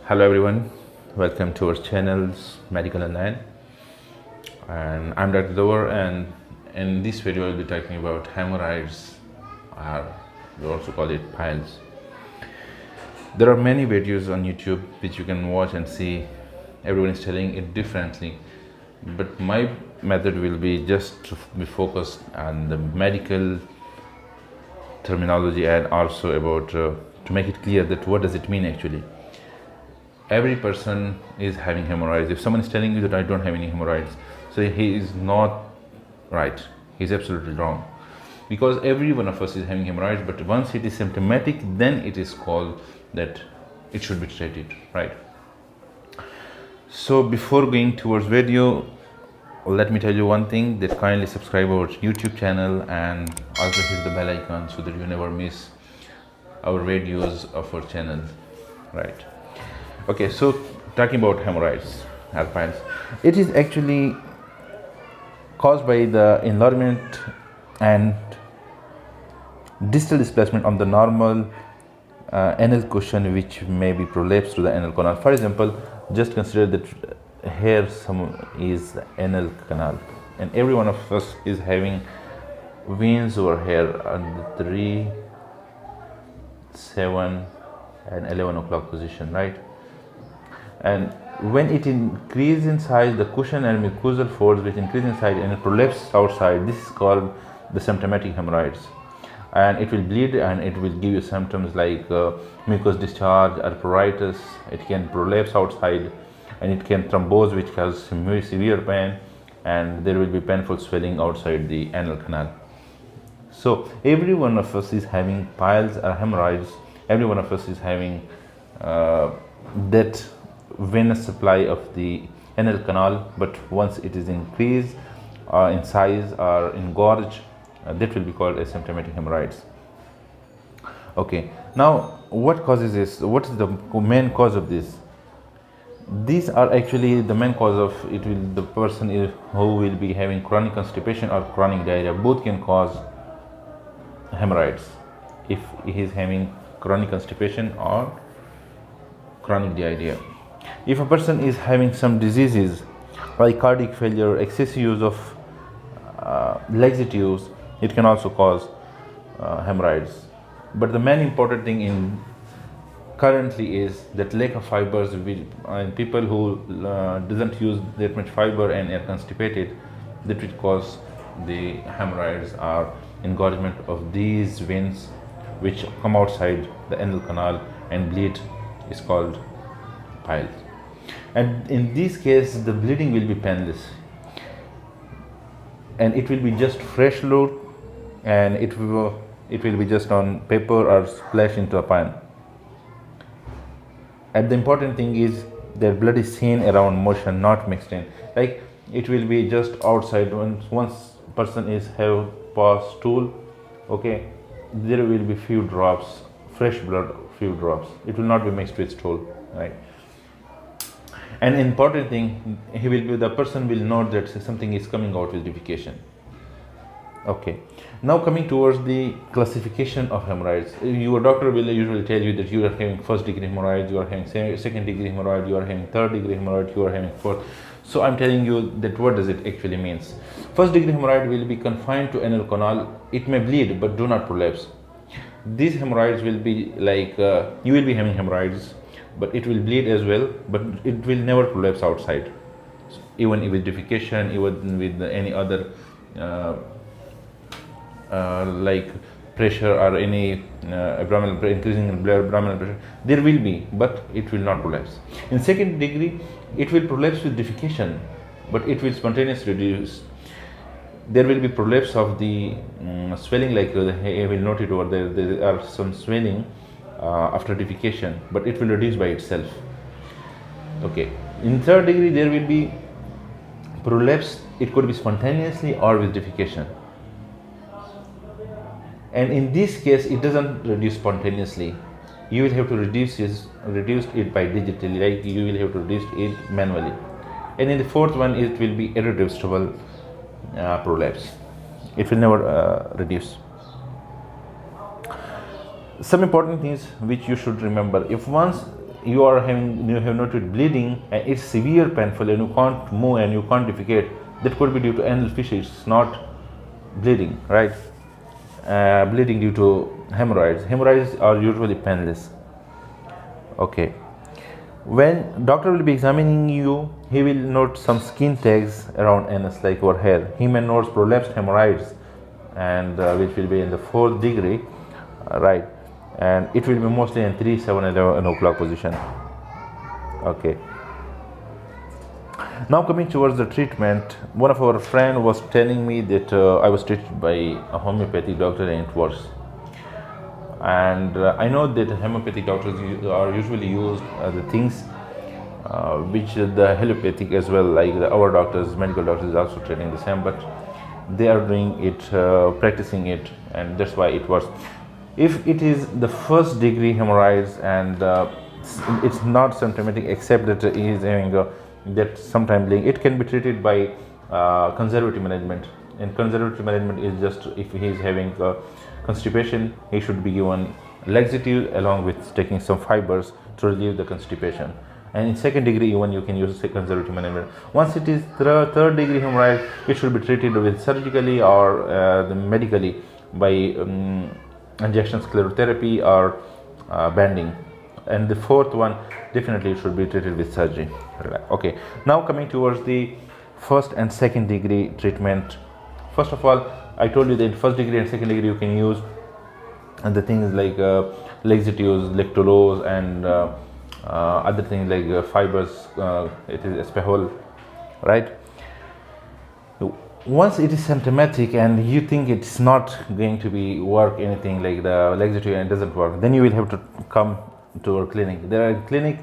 Hello everyone, welcome to our channel's Medical Online, and I'm Dr. Dover, and in this video I'll be talking about hemorrhoids, or we also call it piles. There are many videos on YouTube which you can watch and see. Everyone is telling it differently, but my method will be just to be focused on the medical terminology and also about to make it clear that what does it mean actually. Every person is having hemorrhoids. If someone is telling you that I don't have any hemorrhoids, so he is not right. He's absolutely wrong, because every one of us is having hemorrhoids, but once it is symptomatic, then it is called that it should be treated, right? So before going towards video, let me tell you one thing, that kindly subscribe our YouTube channel and also hit the bell icon so that you never miss our videos of our channel, right? Okay, so talking about hemorrhoids or piles, it is actually caused by the enlargement and distal displacement on the normal anal cushion, which may be prolapsed to the anal canal. For example, just consider that here some is the anal canal, and every one of us is having veins over here on the 3, 7 and 11 o'clock position, right? And when it increases in size, the cushion and mucosal folds which increase in size and it prolapses outside, this is called the symptomatic hemorrhoids, and it will bleed and it will give you symptoms like mucous discharge or pruritus. It can prolapse outside and it can thrombose, which causes very severe pain, and there will be painful swelling outside the anal canal. So every one of us is having piles or hemorrhoids. Every one of us is having that venous supply of the anal canal, but once it is increased in size or engorged, that will be called asymptomatic hemorrhoids. Okay, now what causes this? What is the main cause of this? These are actually the main cause of it. Will the person who will be having chronic constipation or chronic diarrhea, both can cause hemorrhoids if he is having chronic constipation or chronic diarrhea. If a person is having some diseases like cardiac failure, excessive use of laxatives, it can also cause hemorrhoids. But the main important thing in currently is that lack of fibers. People who doesn't use that much fiber and are constipated, that will cause the hemorrhoids or engorgement of these veins which come outside the anal canal and bleed, is called piles. And in this case, the bleeding will be painless, and it will be just fresh fluid, and it will be just on paper or splash into a pan. And the important thing is that blood is seen around motion, not mixed in. Like it will be just outside. Once person is have passed stool, okay, there will be few drops, fresh blood, few drops. It will not be mixed with stool, right? And important thing, the person will know that something is coming out with defecation. Okay, now coming towards the classification of hemorrhoids. Your doctor will usually tell you that you are having first degree hemorrhoids, you are having second degree hemorrhoid, you are having third degree hemorrhoid, you are having fourth. So I'm telling you that what does it actually means. First degree hemorrhoid will be confined to anal canal. It may bleed but do not prolapse. These hemorrhoids will be like you will be having hemorrhoids, but it will bleed as well, but it will never prolapse outside. So even with defecation, even with any other like pressure or any abdominal increasing abdominal pressure, there will be, but it will not prolapse. In second degree, it will prolapse with defecation, but it will spontaneously reduce. There will be prolapse of the swelling, like I will note it over there. There are some swelling after defecation, but it will reduce by itself. Okay. In third degree, there will be prolapse. It could be spontaneously or with defecation. And in this case, it doesn't reduce spontaneously. You will have to reduce it by digitally, like you will have to reduce it manually. And in the fourth one, it will be irreducible prolapse. It will never reduce. Some important things which you should remember: if once you have noted bleeding and it's severe painful and you can't move and you can't defecate, that could be due to anal fissure. It's not bleeding, right? Bleeding due to hemorrhoids. Hemorrhoids are usually painless. Okay. When doctor will be examining you, he will note some skin tags around anus like over here. He may note prolapsed hemorrhoids, and which will be in the 4th degree, right? And it will be mostly in 3, 7, 11 o'clock position. Okay. Now coming towards the treatment, one of our friend was telling me that I was treated by a homeopathic doctor and it works. And I know that homeopathic doctors are usually used the things which the allopathic as well, like our doctors, medical doctors, also training the same, but they are doing it, practicing it, and that's why it works. If it is the 1st degree hemorrhoids and it's not symptomatic except that he is having that sometime bleeding, it can be treated by conservative management. And conservative management is just if he is having constipation, he should be given laxative along with taking some fibers to relieve the constipation. And in 2nd degree even you can use conservative management. Once it is 3rd degree hemorrhoid, it should be treated with surgically or medically by injection sclerotherapy or banding. And the 4th one definitely should be treated with surgery. Okay, now coming towards the 1st and 2nd degree treatment. First of all, I told you that in 1st degree and 2nd degree you can use the things like laxatives, lactulose, and other things like fibers. It is espehol, right? Once it is symptomatic and you think it's not going to be work anything like the laxative and it doesn't work, then you will have to come to our clinic. There are clinic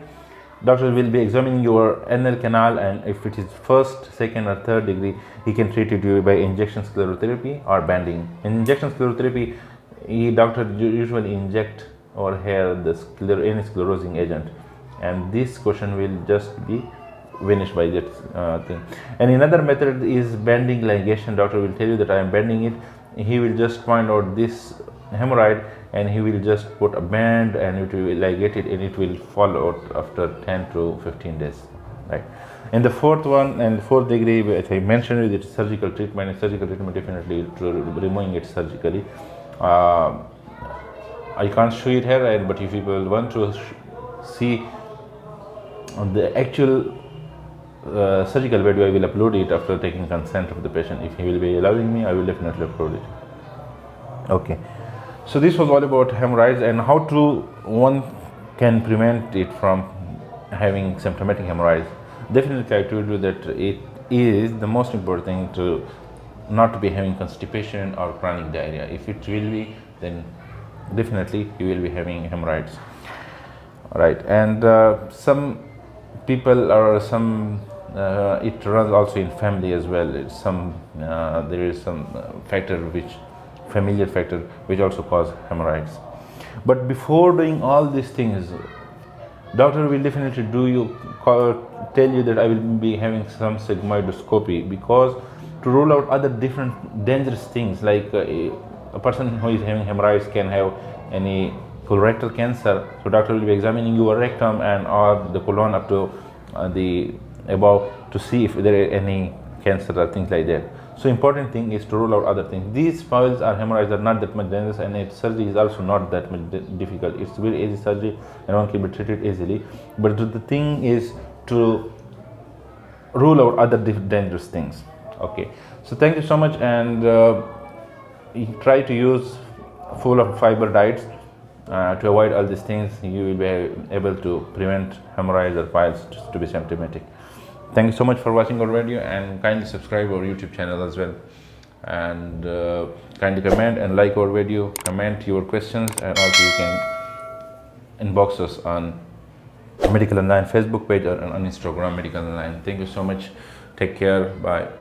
doctor will be examining your anal canal, and if it is 1st, 2nd, or 3rd degree, he can treat it by injection sclerotherapy or banding. In injection sclerotherapy, doctor usually inject over here the any sclerosing agent, and this question will just be vanished by that thing. And another method is banding ligation. Doctor will tell you that I am banding it. He will just find out this hemorrhoid and he will just put a band and it will ligate it and it will fall out after 10 to 15 days, right? And the 4th one and 4th degree, as I mentioned, it is surgical treatment. And surgical treatment definitely removing it surgically. I can't show it here, but if people want to see the actual surgical video, I will upload it after taking consent of the patient. If he will be allowing me, I will definitely upload it. Okay, so this was all about hemorrhoids and how one can prevent it from having symptomatic hemorrhoids. Definitely I told you that it is the most important thing to not be having constipation or chronic diarrhea. If it will be, then definitely you will be having hemorrhoids, right? And some people or some it runs also in family as well. It's there is some familiar factor which also cause hemorrhoids. But before doing all these things, doctor will definitely tell you that I will be having some sigmoidoscopy, because to rule out other different dangerous things, like a person who is having hemorrhoids can have any colorectal cancer. So doctor will be examining your rectum and or the colon up to the above to see if there are any cancer or things like that. So important thing is to rule out other things. These piles or hemorrhoids are not that much dangerous, and its surgery is also not that much difficult. It's very easy surgery and one can be treated easily. But the thing is to rule out other dangerous things. Okay, so thank you so much, and try to use full of fiber diets to avoid all these things. You will be able to prevent hemorrhoids or piles to be symptomatic. Thank you so much for watching our video, and kindly subscribe our YouTube channel as well, and kindly comment and like our video, comment your questions, and also you can inbox us on Medical Online Facebook page or on Instagram Medical Online. Thank you so much. Take care. Bye.